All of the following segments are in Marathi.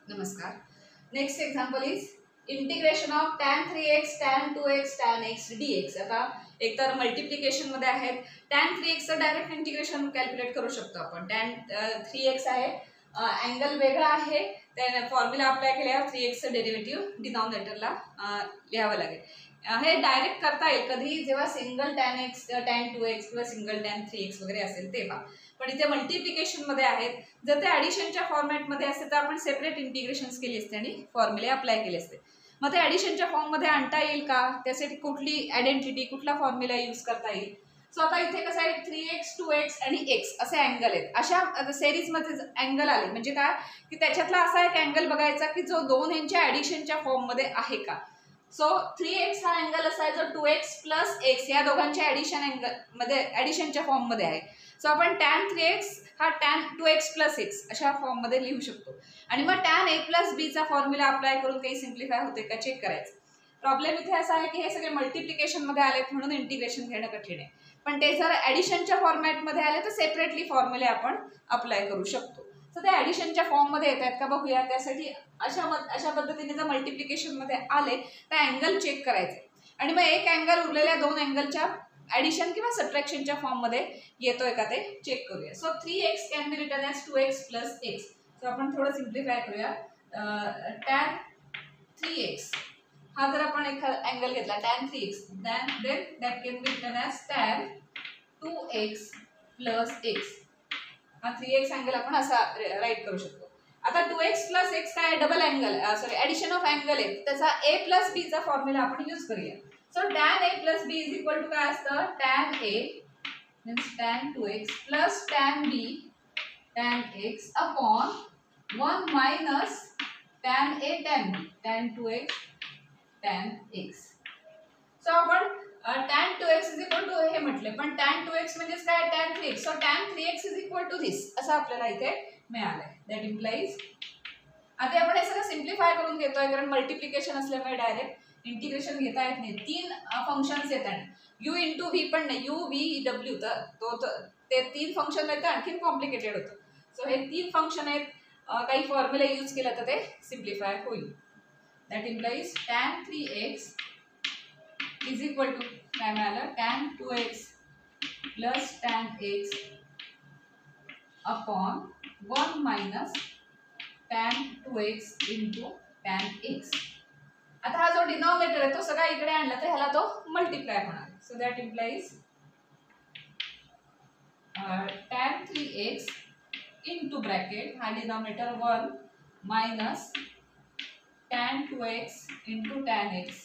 नमस्कार. Next example is integration of tan 3x tan 2x tan x dx. आता एकतर मल्टिप्लिकेशन मध्ये आहेत. tan 3x चं डायरेक्ट इंटिग्रेशन कॅल्क्युलेट करू शकतो आपण. tan 3x आहे, अँगल वेगळा आहे, त्या फॉर्म्युला अप्लाय केल्यावर 3x चं डेरिव्हेटिव्ह डिनॉमिनेटरला लिहावं लागेल. हे डायरेक्ट करता येईल कधी जेव्हा single tan x tan 2x किंवा सिंगल tan 3x वगैरे असेल तेव्हा. पण इथे मल्टिप्लिकेशन मध्ये आहेत. जर ते ॲडिशनच्या फॉर्मॅटमध्ये असते तर आपण सेपरेट इंटिग्रेशन्स केली असते आणि फॉर्म्युले अप्लाय केले असते. मग ते ॲडिशनच्या फॉर्ममध्ये आणता येईल का? त्यासाठी कुठली आयडेंटिटी कुठला फॉर्म्युला यूज करता येईल? सो आता इथे कसं आहे 3x 2x आणि x असे अँगल आहेत. अशा सेरीजमध्ये अँगल आले म्हणजे काय की त्याच्यातला असा एक अँगल बघायचा की जो दोन यांच्या ॲडिशनच्या फॉर्ममध्ये आहे का. सो 3x हा अँगल असा आहे जो 2x प्लस x या दोघांच्या ॲडिशन अँगल मध्ये ॲडिशनच्या फॉर्ममध्ये आहे. सो आपण tan 3x हा tan 2x प्लस x अशा फॉर्ममध्ये लिहू शकतो. आणि मग tan a प्लस b चा फॉर्म्युला अप्लाय करून काही सिम्प्लिफाय होते का चेक करायचं. प्रॉब्लेम इथे असा आहे की हे सगळे मल्टिप्लिकेशनमध्ये आलेत म्हणून इंटिग्रेशन घेणं कठीण आहे. पण ते जर ॲडिशनच्या फॉर्मॅटमध्ये आले तर सेपरेटली फॉर्म्युले आपण अप्लाय करू शकतो. सो ते ॲडिशनच्या फॉर्ममध्ये येत आहेत का बघूया. त्यासाठी अशा पद्धतीने जर मल्टिप्लिकेशनमध्ये आले तर अँगल चेक करायचे आणि मग एक अँगल उरलेल्या दोन अँगलच्या ॲडिशन किंवा सबट्रॅक्शनच्या फॉर्ममध्ये येतोय का ते चेक करूया. So 3x can be written as 2x plus x. So आपण थोडं सिम्प्लिफाय करूया. tan 3x हा जर आपण एक अँगल घेतला tan 3x then that can be written as tan 2x plus x. हा 3x अँगल आपण असा राईट करू शकतो. आता 2x प्लस x काय double angle sorry addition of angle आहे त्याचा a प्लस b चा फॉर्म्युला आपण यूज करूया. So tan a plus b is equal to काय असतं tan a means tan 2x plus tan b tan x upon 1 minus tan a tan b tan 2x tan x. So आपण tan 2x is equal to हे म्हटले पण tan 2x म्हणजे काय tan 3x. So tan 3x is equal to this असं आपल्याला इथे मिळालंय. दॅट इम्प्लाइज आता आपण हे सगळं सिम्प्लिफाय करून घेतोय कारण मल्टिप्लिकेशन असल्यामुळे डायरेक्ट इंटिग्रेशन घेता येत नाही. तीन फंक्शन्स येतात u इंटू व्ही पण नाही u v w तर ते तीन फंक्शन आहेत आणखीन कॉम्प्लिकेटेड होतं. सो हे तीन फंक्शन आहेत काही फॉर्म्युला यूज केला तर ते सिम्प्लिफाय होईल. That implies tan 3x is equal to काय मिळालं tan 2x plus tan x upon 1 minus tan 2x into tan x. आता हा जो डिनॉमिनेटर आहे तो सगळा इकडे आणला तर ह्याला तो मल्टिप्लाय होणार. So that implies tan 3x into bracket हा denominator 1 minus tan 2x into tan x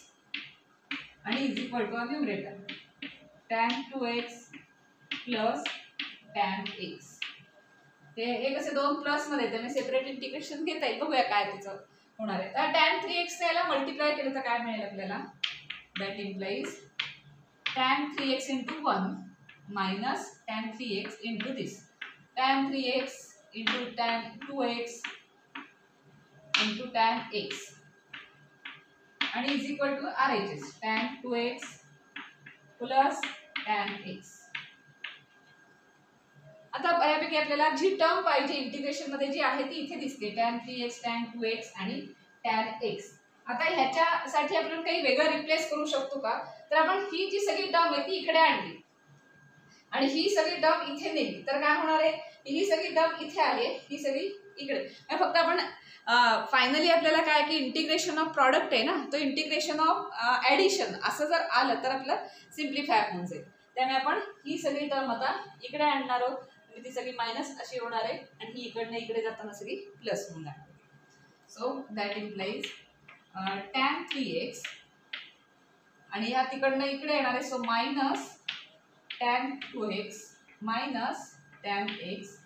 आणि is equal to numerator tan 2x plus tan x. हे कसे दोन प्लस मध्ये त्याने सेपरेट इंटिग्रेशन घेता येईल. बघूया काय त्याचं होणार आहे. तर tan 3x याला मल्टिप्लाय केलं तर काय मिळेल आपल्याला. That implies tan 3x into 1 minus tan 3x into this tan 3x into tan 2x into tan x आणि is equal to RHS tan 2x plus tan x. आता बऱ्यापैकी आपल्याला जी टर्म पाहिजे इंटिग्रेशन मध्ये जी आहे ती इथे दिसते tan 3x tan 2x आणि tan x. आता ह्याच्यासाठी आपण काही वेगळं रिप्लेस करू शकतो का. तर आपण ही जी सगळी टर्म आहे ती इकडे आणली आणि ही सगळी टर्म इथे नेली तर काय होणार आहे. ही सगळी टर्म इथे आली ही सगळी इकडे. फक्त आपण फायनली आपल्याला काय की इंटिग्रेशन ऑफ प्रॉडक्ट आहे ना तो इंटिग्रेशन ऑफ ॲडिशन असं जर आलं तर आपलं सिम्प्लिफाय होऊन जाईल. त्यामुळे आपण ही सगळी टर्म आता इकडे आणणार आहोत. ती सगळी मायनस अशी होणार आहे आणि ही इकडनं इकडे जाताना सगळी प्लस होऊन जाणार. So that implies tan 3x आणि ह्या तिकडनं इकडे येणार आहे. So minus tan 2x minus tan x.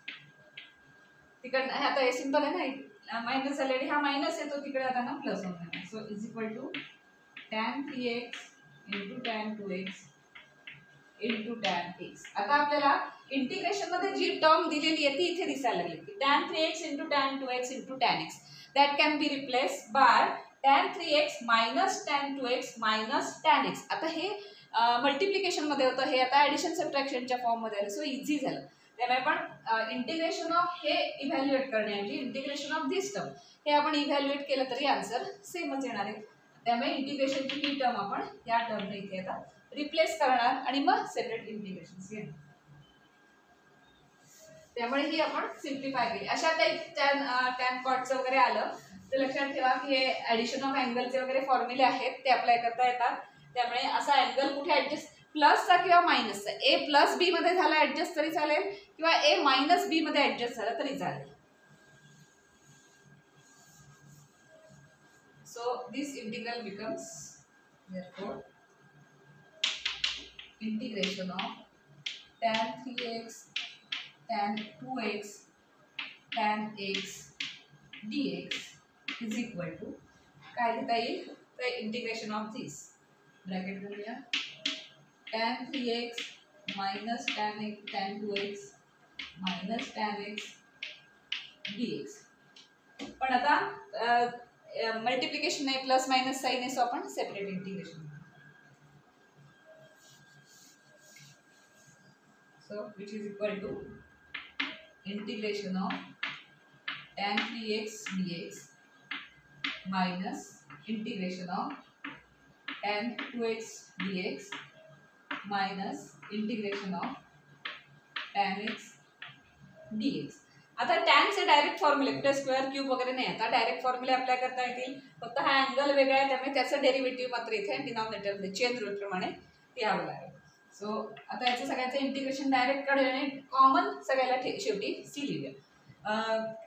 तिकडनं आता हे सिंपल आहे ना मायनस झाले आणि हा मायनस येतो तिकडे जाताना प्लस होऊन जाणार. So is equal to tan 3x into tan 2x into tan x. आता आपल्याला इंटिग्रेशन मध्ये जी टर्म दिलेली आहे ती इथे दिसायला लागली की tan 3x into tan 2x into tan x that can be replace by tan 3x minus tan 2x minus tan x. आता हे मल्टिप्लिकेशन मध्ये होतं हे आता ॲडिशन सबट्रॅक्शनच्या फॉर्म मध्ये आलं. सो इझी झालं. त्यामुळे आपण इंटिग्रेशन ऑफ हे इव्हॅल्युएट करण्याऐवजी इंटिग्रेशन ऑफ दिस टर्म हे आपण इव्हॅल्युएट केलं तरी आन्सर सेमच येणार आहे. त्यामुळे इंटिग्रेशनची ही टर्म आपण या टर्मने इथे आता रिप्लेस करणार आणि मग सेपरेट इंटिग्रेशन येणार. त्यामुळे ही आपण सिम्प्लिफाय केली. अशा काही टॅन कॉटचं वगैरे आलं तर लक्षात ठेवा की हे ऍडिशन ऑफ अँगलचे वगैरे फॉर्म्युले आहेत ते अप्लाय करता येतात. त्यामुळे असा अँगल कुठे ऍडजस्ट प्लसचा किंवा मायनसचा ए प्लस बी मध्ये झाला ऍडजस्ट तरी चालेल किंवा ए मायनस बी मध्ये ऍडजस्ट झाला तरी चालेल. So this integral becomes therefore integration of tan 3x tan 2x tan x dx is equal to काय लिहिता येईल तर इंटिग्रेशन ऑफ दिस ब्रॅकेट करूया tan 3x minus tan 2x minus tan x dx. पण आता मल्टिप्लिकेशन आहे प्लस मायनस साइन आहे सो आपण separate integration. So which is equal to integration of tan 3x dx minus integration of tan 2x dx minus integration of tan x dx. आता tan चे डायरेक्ट फॉर्म्युले कुठे स्क्वेअर क्यूब वगैरे नाही, आता डायरेक्ट फॉर्म्युले अप्लाय करता येतील. फक्त हा अँगल वेगळा आहे त्यामुळे त्याचं डेरिव्हेटिव्ह मात्र इथे डिनॉमिनेटरमध्ये चेन रूल प्रमाणे घ्यावं लागेल. सो आता याचं सगळ्याचं इंटिग्रेशन डायरेक्ट काढूया आणि कॉमन सगळ्याला शेवटी सी लिहूया.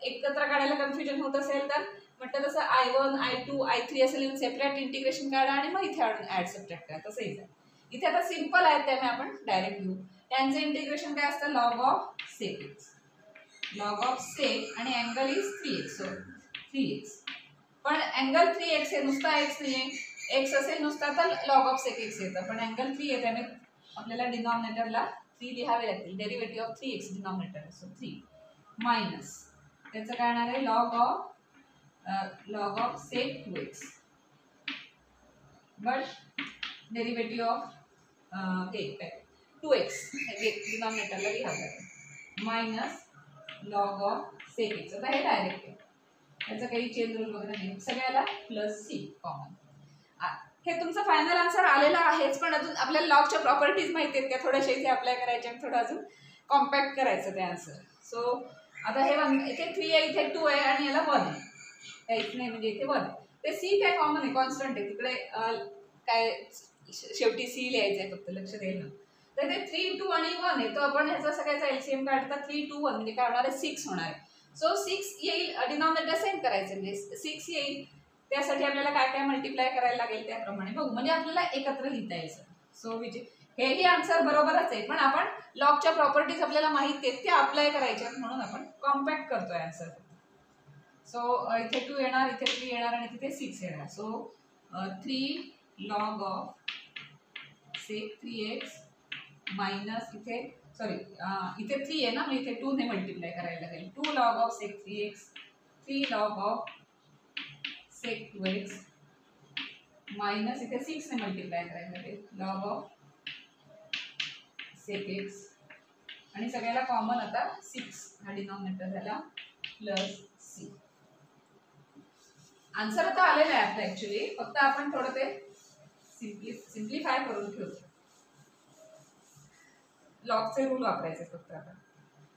एकत्र काढायला कन्फ्युजन होत असेल तर म्हटलं तसं I1 I2 I3 असं लिहून सेपरेट इंटिग्रेशन काढा आणि मग इथे ऍड सबट्रॅक्ट करा तसंही जाईल. इथे आता सिम्पल आहे त्यामुळे आपण डायरेक्ट घेऊ. त्यांचं इंटिग्रेशन काय असतं log of sec x log of sec आणि angle is 3x so 3x. पण अँगल 3x आहे नुसता x नाही आहे x असेल नुसता तर लॉग ऑफ सेक एक्स येतं पण अँगल 3 आहे त्यामुळे आपल्याला डिनॉमिनेटरला 3 लिहावे लागतील. Derivative of 3x denominator so 3 minus त्याचं काय येणार आहे log of sec 2x but derivative of हे 2x डिनॉमिनेटरला लिहावं लागेल minus log of sec x. आता हे डायरेक्ट आहे त्याचं काही चेन रूल वगैरे नाही सगळ्याला प्लस सी कॉमन. हे तुमचं फायनल आन्सर आलेला आहेच पण अजून आपल्याला लॉगच्या प्रॉपर्टीज माहिती आहेत त्या थोड्याशा इथे अप्लाय करायच्या आणि थोडं अजून कॉम्पॅक्ट करायचं ते आन्सर. सो आता हे इथे 3 आहे इथे 2 आहे आणि याला 1 आहे काहीच नाही म्हणजे इथे 1 आहे. ते सी काय कॉमन आहे कॉन्स्टंट आहे तिकडे काय शेवटी सी लिहायचं आहे फक्त लक्ष द्यायला. तर ते 3 2 आणि 1 आहे तो आपण ह्याचा सगळ्याचा एलसीएम काढता 3 2 1 म्हणजे काय होणार आहे 6 होणार आहे. सो 6 येईल डिनॉमिनेटर सेम करायचं म्हणजे 6 येईल त्यासाठी आपल्याला काय काय मल्टिप्लाय करायला लागेल त्याप्रमाणे बघू म्हणजे आपल्याला एकत्र लिहिता यायचं. सो हेही आन्सर बरोबरच आहे पण आपण लॉगच्या प्रॉपर्टीज आपल्याला माहिती आहेत त्या अप्लाय करायच्या म्हणून आपण कॉम्पॅक्ट करतोय आन्सर. सो इथे 2 येणार इथे 3 येणार आणि तिथे 6 येणार. So 3 log of sec 3x minus इथे सॉरी इथे 3 आहे ना मग इथे 2 ने मल्टिप्लाय करायला लागेल 2 log of sec 3x 3 log of sec 2x minus इथे 6 ने मल्टिप्लाय करायला लागेल लॉग ऑफ सेक x आणि सगळ्याला कॉमन आता 6 हा डिनॉमिनेटर झाला प्लस सी. आन्सर आता आलेला आहे आपला ऍक्च्युली फक्त आपण थोडं ते सिम्प्लिफाय करून ठेवतो. लॉगचे रूल वापरायचे फक्त आता.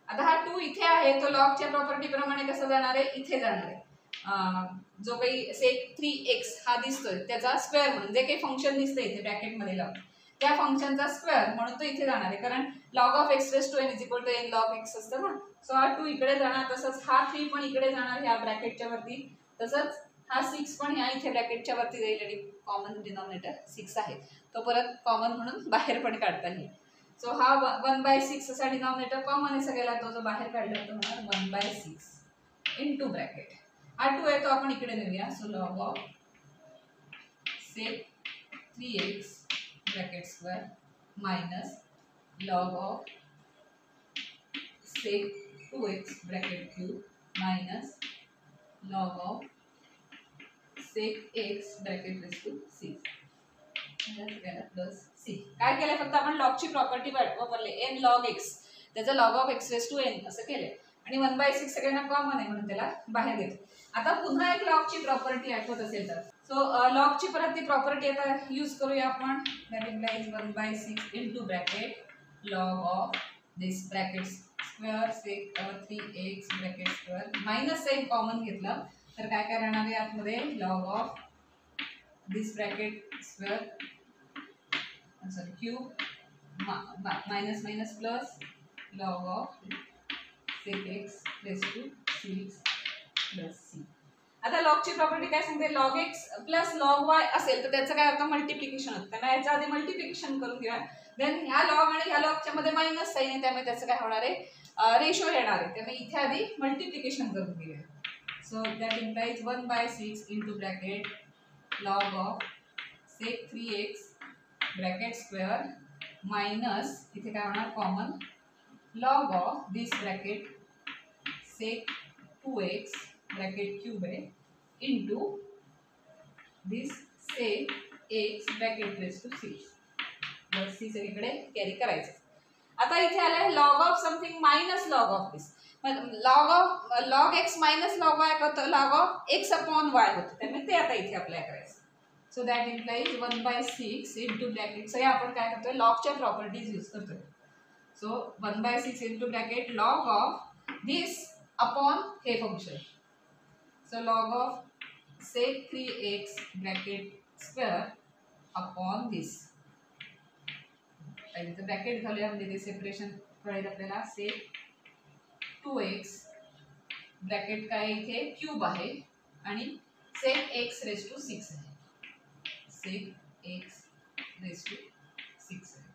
आता हा 2 इथे आहे तो लॉगच्या प्रॉपर्टी प्रमाणे कसं जाणार आहे इथे जाणार आहे. जो काही सेक 3x हा दिसतोय त्याचा स्क्वेअर म्हणून जे काही फंक्शन दिसतंय इथे ब्रॅकेटमध्ये लावून त्या फंक्शनचा स्क्वेअर म्हणून तो इथे जाणार आहे कारण log of x raise to n is equal to n log x असतं ना. सो हा 2 इकडे जाणार तसंच हा 3 पण इकडे जाणार ह्या ब्रॅकेटच्या वरती तसंच हा 6 पण ह्या इथे ब्रॅकेटच्या वरती जाईल आणि कॉमन डिनॉमिनेटर 6 आहे तो परत कॉमन म्हणून बाहेर पण काढता येईल. सो हा 1/6 असा डिनॉमिनेटर कॉमन आहे सगळ्याला तो जो बाहेर काढला तो होणार 1/6 इनटू ब्रॅकेट हा 2 आहे तो आपण इकडे नेऊया. So log of sec 3x bracket square minus log of sec 2x bracket cube minus log of sec x bracket raise to 6 plus c. काय केलंय फक्त आपण लॉगची प्रॉपर्टी वापरली n लॉग x त्याचा log of x raise to n असं केलंय आणि 1/6 सगळ्यांना कॉमन आहे म्हणून त्याला बाहेर घेतो. आता पुन्हा एक लॉगची प्रॉपर्टी आठवत असेल तर सो लॉगची परत ती प्रॉपर्टी आता यूज करूया आपण. That implies 1/6 into bracket log of this bracket square sec 3x bracket square minus sine common घेतलं तर काय काय राहणार आहे आतमध्ये log of this bracket square sorry cube minus minus plus log of sec x raise to 6 plus c. आता लॉगची प्रॉपर्टी काय सांगते log x plus log y असेल तर त्याचं काय होतं मल्टिप्लिकेशन होतं. त्यामुळे याच्या आधी मल्टिप्लिकेशन करून घेऊया. देन ह्या लॉग आणि ह्या लॉगच्या मध्ये मायनस साइन आहे त्यामुळे त्याचं काय होणार आहे रेशो येणार आहे. त्यामुळे इथे आधी मल्टिप्लिकेशन करून घेऊया. So that implies 1/6 into bracket log of sec 3x bracket square minus इथे काय होणार common log of this bracket sec 2x bracket cube आहे into this sec x bracket raise to 6 plus c सगळीकडे कॅरी करायचं. आता इथे आलंय log of something minus log of this log x minus log y होतं log of x upon y होतं त्यामुळे ते आता इथे अप्लाय करायचं. So that implies 1/6 into bracket सगळे आपण काय करतोय लॉगच्या प्रॉपर्टीज यूज करतोय. So 1/6 into bracket log of this upon हे function. So log of sec 3x bracket square upon this इथे ब्रॅकेट घालूया म्हणजे ते सेपरेशन कळेल आपल्याला. सेक 2x ब्रॅकेट काय इथे क्यूब आहे आणि सेक x रेस टू 6 आहे. सेक x रेस टू 6 आहे.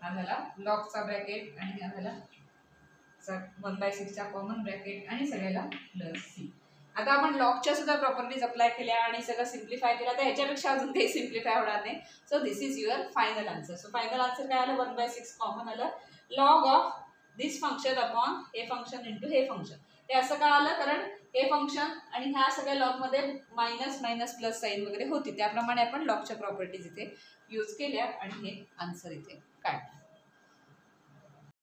हा झाला लॉगचा ब्रॅकेट आणि हा झाला 1/6 चा कॉमन ब्रॅकेट आणि सगळ्याला प्लस c. आता आपण लॉगच्या सुद्धा प्रॉपर्टीज अप्लाय केल्या आणि सगळं सिम्प्लिफाय केलं तर ह्याच्यापेक्षा अजून काही सिम्प्लिफाय होणार नाही. So this is your final answer. So final answer काय आलं 1/6 कॉमन आलं log of this function upon हे फंक्शन इंटू हे फंक्शन. हे असं का आलं कारण हे फंक्शन आणि ह्या सगळ्या लॉगमध्ये मायनस मायनस प्लस साईन वगैरे होती त्याप्रमाणे आपण लॉगच्या प्रॉपर्टीज इथे यूज केल्या आणि हे आन्सर इथे काढलं.